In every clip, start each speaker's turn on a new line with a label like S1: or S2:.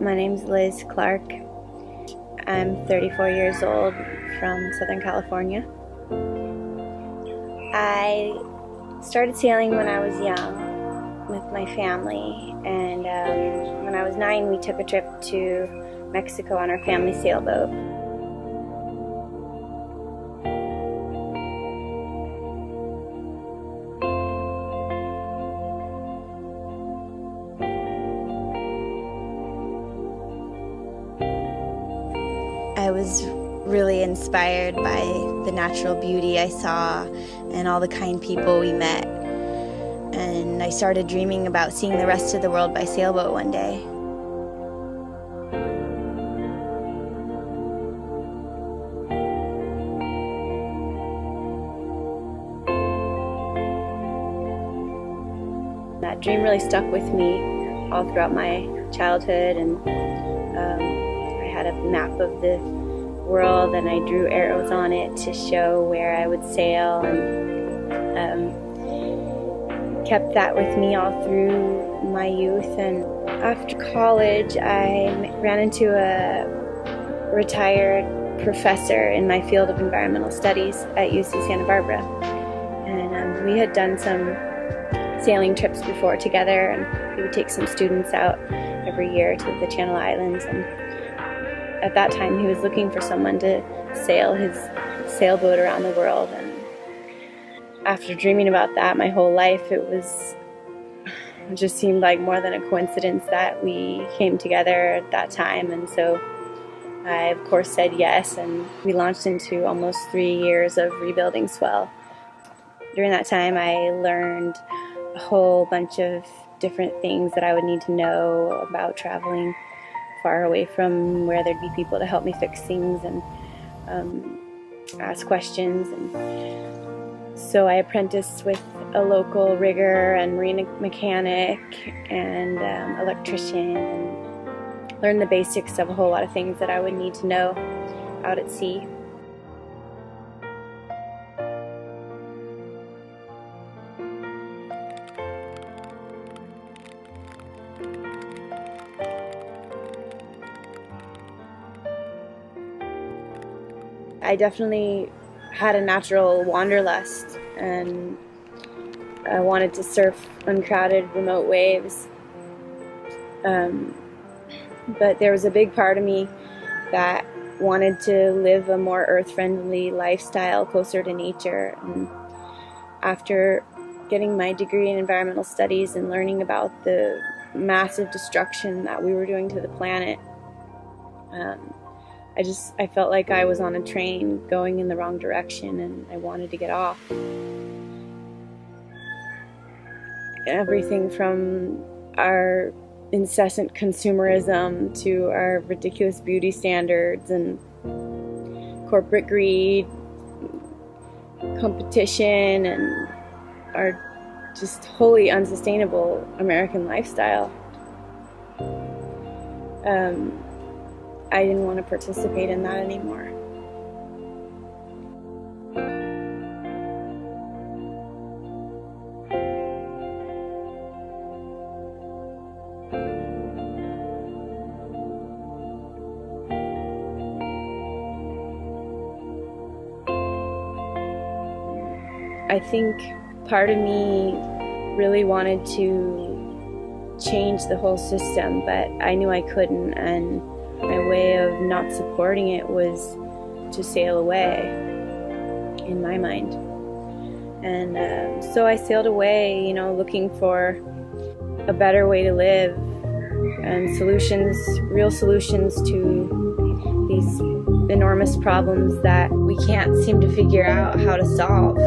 S1: My name's Liz Clark. I'm 34 years old from Southern California. I started sailing when I was young with my family, and when I was 9 we took a trip to Mexico on our family sailboat. I was really inspired by the natural beauty I saw and all the kind people we met. And I started dreaming about seeing the rest of the world by sailboat one day. That dream really stuck with me all throughout my childhood, and I had a map of the world and I drew arrows on it to show where I would sail, and kept that with me all through my youth. And after college I ran into a retired professor in my field of environmental studies at UC Santa Barbara, and we had done some sailing trips before together, and he would take some students out every year to the Channel Islands, and at that time he was looking for someone to sail his sailboat around the world. And after dreaming about that my whole life, it just seemed like more than a coincidence that we came together at that time. And so I of course said yes, and we launched into almost 3 years of rebuilding Swell. During that time I learned a whole bunch of different things that I would need to know about traveling far away from where there'd be people to help me fix things and ask questions. And so I apprenticed with a local rigger and marine mechanic and electrician, and learned the basics of a whole lot of things that I would need to know out at sea. I definitely had a natural wanderlust, and I wanted to surf uncrowded, remote waves. But there was a big part of me that wanted to live a more earth-friendly lifestyle closer to nature. And after getting my degree in environmental studies and learning about the massive destruction that we were doing to the planet, I felt like I was on a train going in the wrong direction, and I wanted to get off. Everything from our incessant consumerism to our ridiculous beauty standards and corporate greed, competition, and our just wholly unsustainable American lifestyle. I didn't want to participate in that anymore. I think part of me really wanted to change the whole system, but I knew I couldn't, and my way of not supporting it was to sail away, in my mind. And so I sailed away, looking for a better way to live and solutions, real solutions to these enormous problems that we can't seem to figure out how to solve.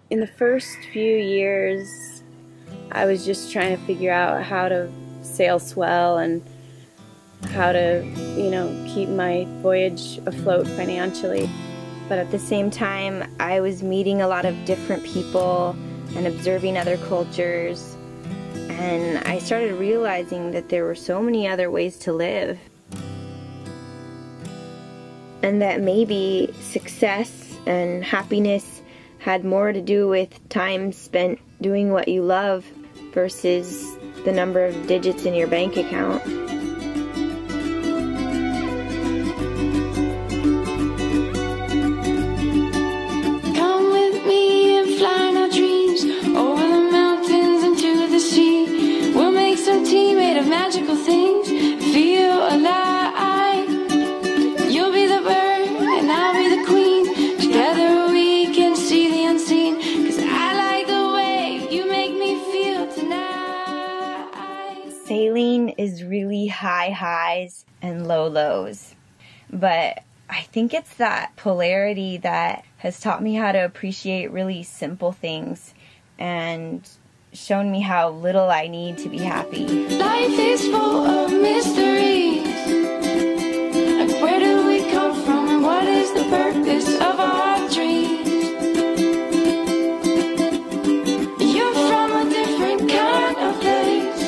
S1: In the first few years, I was just trying to figure out how to sail Swell and how to, keep my voyage afloat financially. But at the same time, I was meeting a lot of different people and observing other cultures, and I started realizing that there were so many other ways to live, and that maybe success and happiness had more to do with time spent doing what you love versus the number of digits in your bank account.
S2: Magical things, feel alive. You'll be the bird and I'll be the queen. Together we can see the unseen. 'Cause I like the way you make me feel tonight.
S1: Sailing is really high highs and low lows. But I think it's that polarity that has taught me how to appreciate really simple things and shown me how little I need to be happy.
S2: Life is full of mysteries. Like, where do we come from and what is the purpose of our dreams? You're from a different kind of place.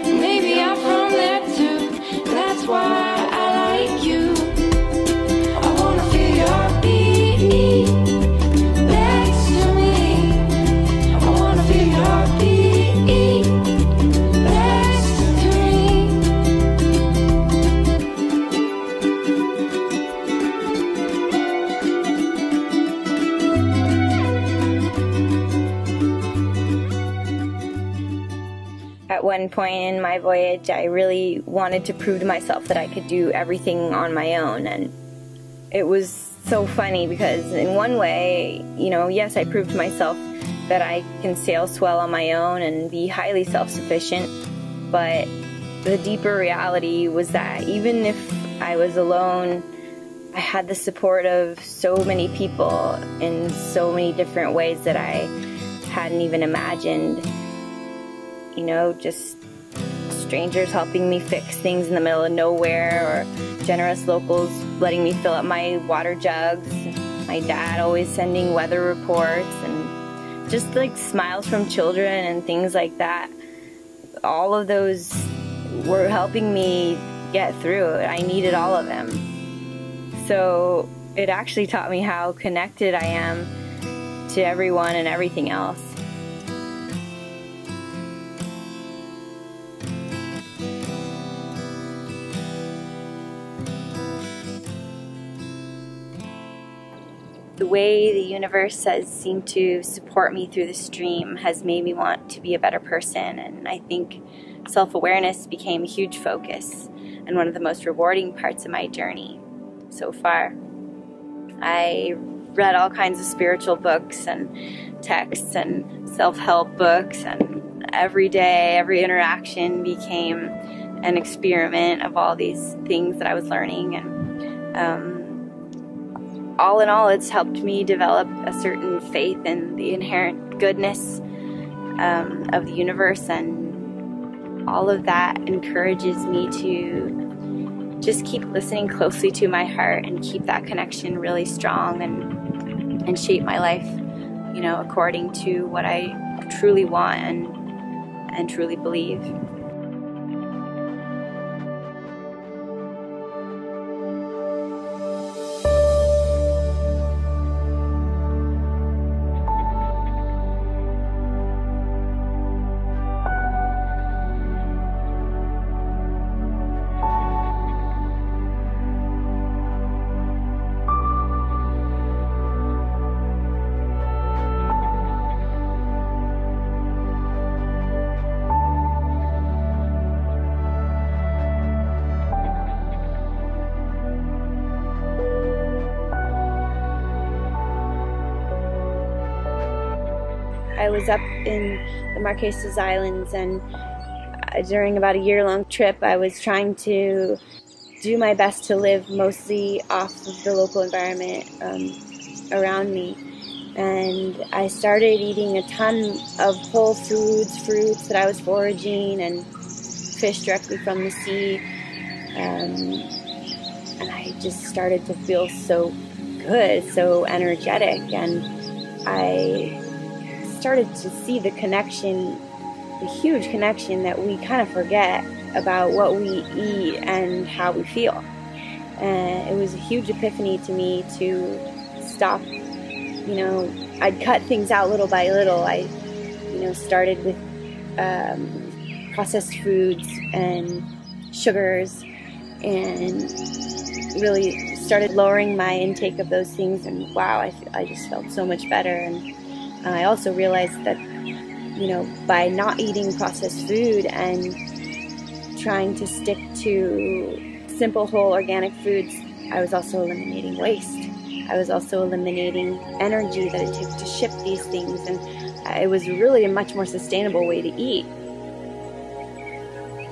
S2: Maybe I'm from there too. And that's why I like you. I wanna feel your beat next to me. I wanna feel your beat next to me.
S1: At one point in my voyage, I really wanted to prove to myself that I could do everything on my own, and it was so funny because in one way, you know, yes, I proved to myself that I can sail swell on my own and be highly self-sufficient, but the deeper reality was that even if I was alone, I had the support of so many people in so many different ways that I hadn't even imagined. You know, just strangers helping me fix things in the middle of nowhere, or generous locals letting me fill up my water jugs, my dad always sending weather reports, and just like smiles from children and things like that. All of those were helping me get through it. I needed all of them. So it actually taught me how connected I am to everyone and everything else. The way the universe has seemed to support me through the stream has made me want to be a better person, and I think self-awareness became a huge focus and one of the most rewarding parts of my journey so far. I read all kinds of spiritual books and texts and self-help books, and every day, every interaction became an experiment of all these things that I was learning, and all in all, it's helped me develop a certain faith in the inherent goodness of the universe, and all of that encourages me to just keep listening closely to my heart and keep that connection really strong, and shape my life, you know, according to what I truly want and truly believe. I was up in the Marquesas Islands, and during about a year-long trip, I was trying to do my best to live mostly off of the local environment around me. And I started eating a ton of whole foods, fruits that I was foraging, and fish directly from the sea. And I just started to feel so good, so energetic, and I started to see the connection, the huge connection that we kind of forget about what we eat and how we feel. And it was a huge epiphany to me to stop, I'd cut things out little by little. I, started with processed foods and sugars, and really started lowering my intake of those things, and wow, I just felt so much better. And I also realized that, by not eating processed food and trying to stick to simple, whole, organic foods, I was also eliminating waste. I was also eliminating energy that it takes to ship these things, and it was really a much more sustainable way to eat.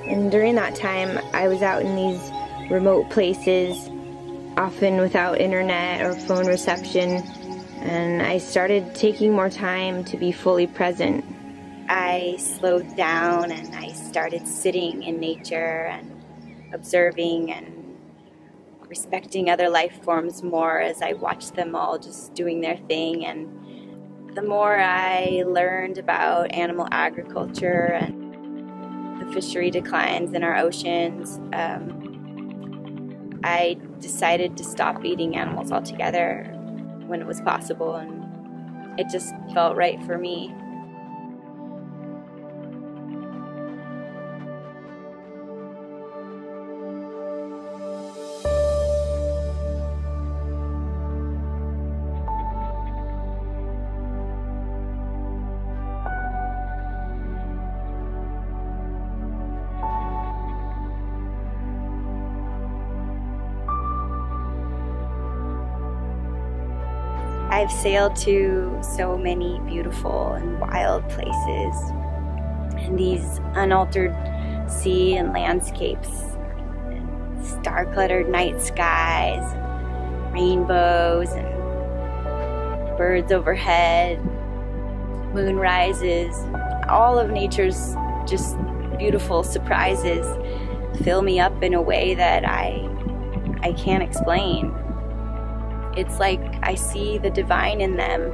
S1: And during that time, I was out in these remote places, often without internet or phone reception, and I started taking more time to be fully present. I slowed down and I started sitting in nature and observing and respecting other life forms more as I watched them all just doing their thing. And the more I learned about animal agriculture and the fishery declines in our oceans, I decided to stop eating animals altogether when it was possible, and it just felt right for me. I've sailed to so many beautiful and wild places, and these unaltered sea and landscapes, and star-cluttered night skies, rainbows, and birds overhead, moon rises. All of nature's just beautiful surprises fill me up in a way that I can't explain. It's like I see the divine in them,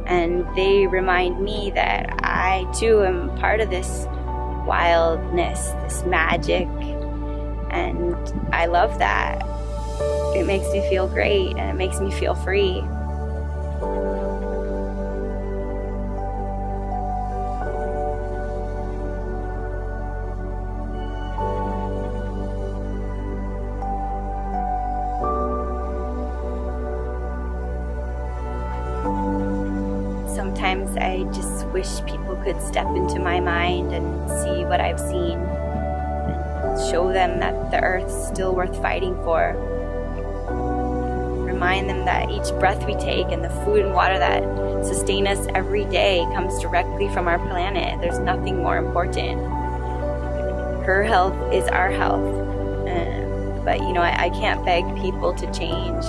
S1: and they remind me that I too am part of this wildness, this magic, and I love that. It makes me feel great, and it makes me feel free. Sometimes I just wish people could step into my mind and see what I've seen, and show them that the earth's still worth fighting for. Remind them that each breath we take and the food and water that sustain us every day comes directly from our planet. There's nothing more important. Her health is our health. But I can't beg people to change.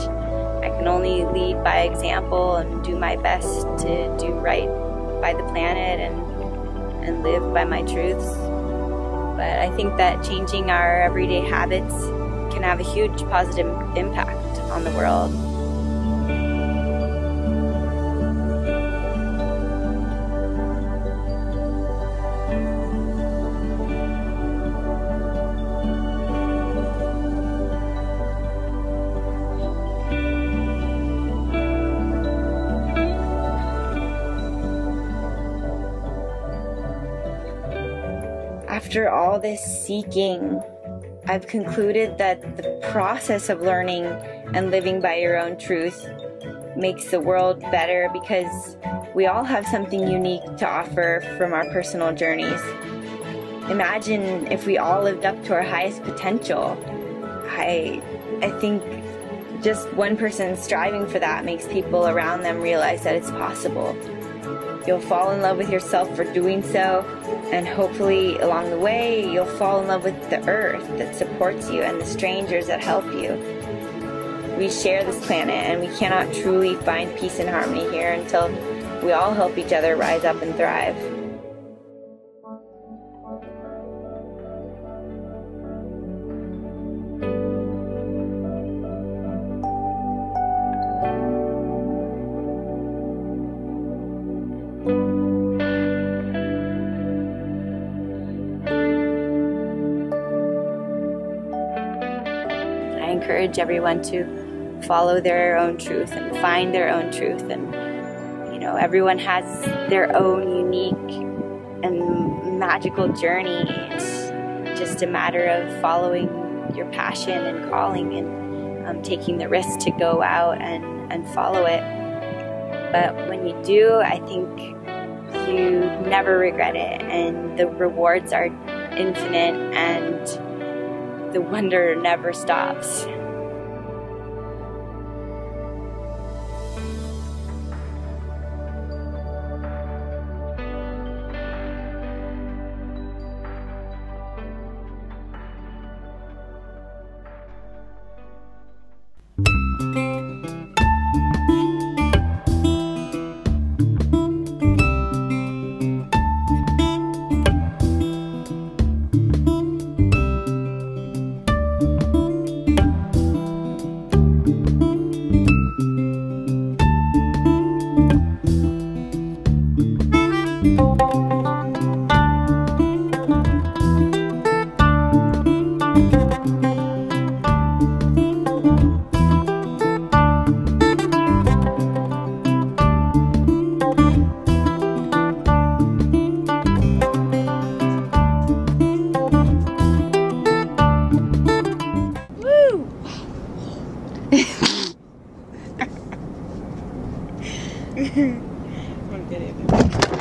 S1: I can only lead by example and do my best to do right by the planet and live by my truths. But I think that changing our everyday habits can have a huge positive impact on the world. After all this seeking, I've concluded that the process of learning and living by your own truth makes the world better, because we all have something unique to offer from our personal journeys. Imagine if we all lived up to our highest potential. I think just one person striving for that makes people around them realize that it's possible. You'll fall in love with yourself for doing so, and hopefully along the way you'll fall in love with the earth that supports you and the strangers that help you. We share this planet, and we cannot truly find peace and harmony here until we all help each other rise up and thrive. I encourage everyone to follow their own truth and find their own truth. And, you know, everyone has their own unique and magical journey. It's just a matter of following your passion and calling and taking the risk to go out and follow it. But when you do, I think you never regret it, and the rewards are infinite and the wonder never stops.
S3: I'm gonna get it.